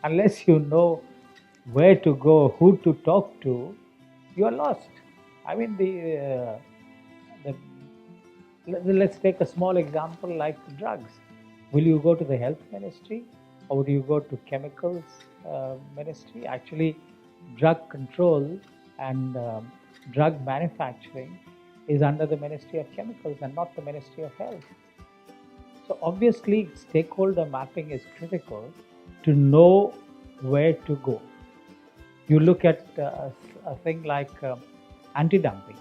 unless you know where to go, who to talk to, you are lost. I mean, the let's take a small example like drugs. Will you go to the health ministry or would you go to chemicals ministry? Actually, drug control and drug manufacturing is under the Ministry of Chemicals and not the Ministry of Health. So obviously, stakeholder mapping is critical to know where to go. You look at a thing like anti-dumping.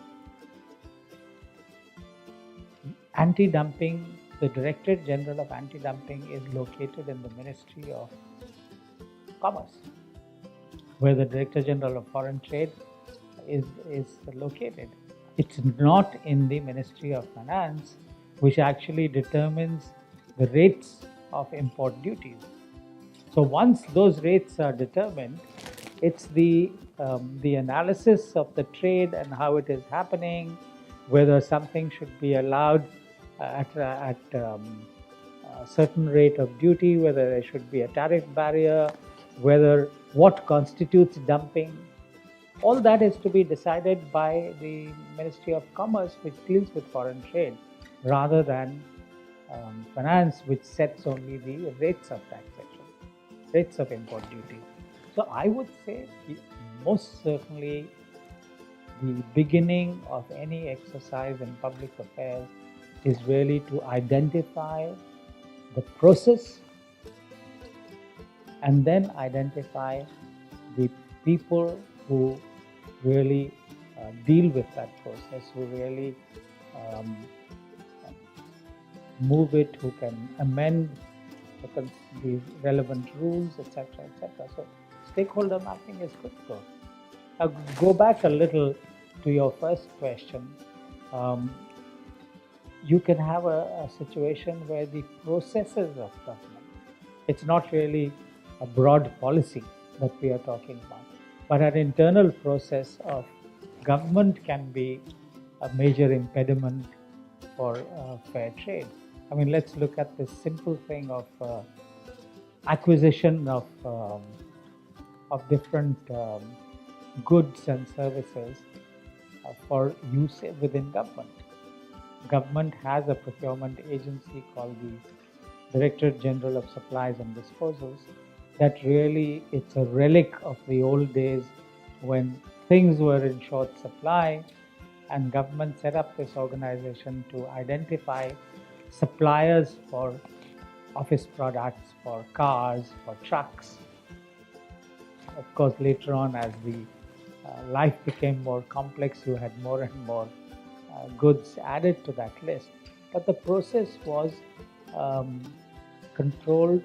Anti-dumping, the Directorate General of Anti-Dumping is located in the Ministry of Commerce, where the Director General of Foreign Trade is located. It's not in the Ministry of Finance, which actually determines the rates of import duties. So once those rates are determined, it's the analysis of the trade and how it is happening, whether something should be allowed at a certain rate of duty, whether there should be a tariff barrier, whether what constitutes dumping. All that is to be decided by the Ministry of Commerce, which deals with foreign trade, rather than finance, which sets only the rates of taxation, rates of import duty. So I would say most certainly the beginning of any exercise in public affairs is really to identify the process and then identify the people who really deal with that process, who really move it, who can amend the relevant rules, etc., etc. So stakeholder mapping is critical. I'll go back a little to your first question. You can have a situation where the processes of government, it's not really a broad policy that we are talking about, but an internal process of government can be a major impediment for fair trade. I mean, let's look at this simple thing of acquisition of different goods and services for use within government. Government has a procurement agency called the Directorate General of Supplies and Disposals. That really, it's a relic of the old days when things were in short supply, and government set up this organization to identify suppliers for office products, for cars, for trucks. Of course, later on, as the life became more complex, you had more and more goods added to that list. But the process was controlled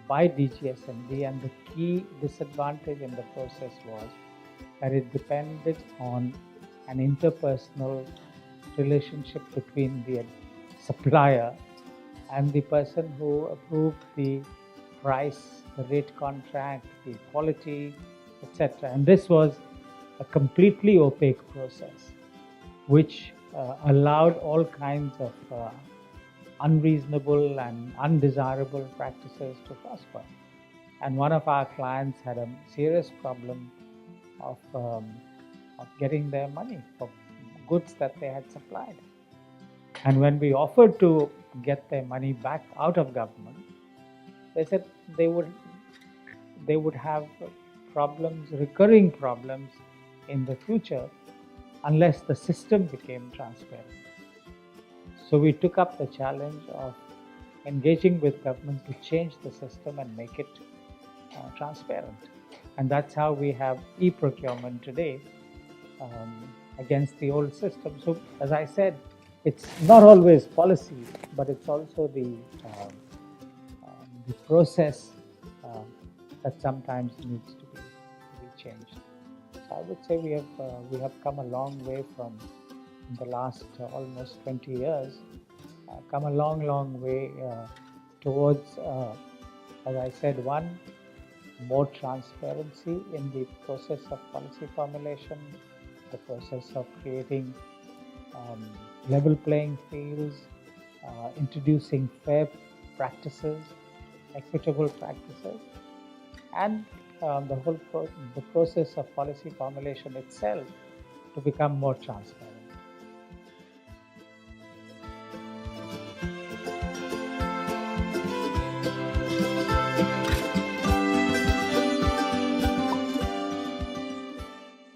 by DGSMD, and the key disadvantage in the process was that it depended on an interpersonal relationship between the supplier and the person who approved the price, the rate contract, the quality, etc. And this was a completely opaque process, which allowed all kinds of unreasonable and undesirable practices to prosper. And one of our clients had a serious problem of getting their money for goods that they had supplied. And when we offered to get their money back out of government, they said they would have problems, recurring problems in the future, unless the system became transparent. So we took up the challenge of engaging with government to change the system and make it transparent. And that's how we have e-procurement today against the old system. So as I said, it's not always policy, but it's also the process that sometimes needs to be changed. So I would say we have come a long way from the last almost 20 years, come a long way towards, as I said, one, more transparency in the process of policy formulation, the process of creating level playing fields, introducing fair practices, equitable practices. and the process of policy formulation itself to become more transparent.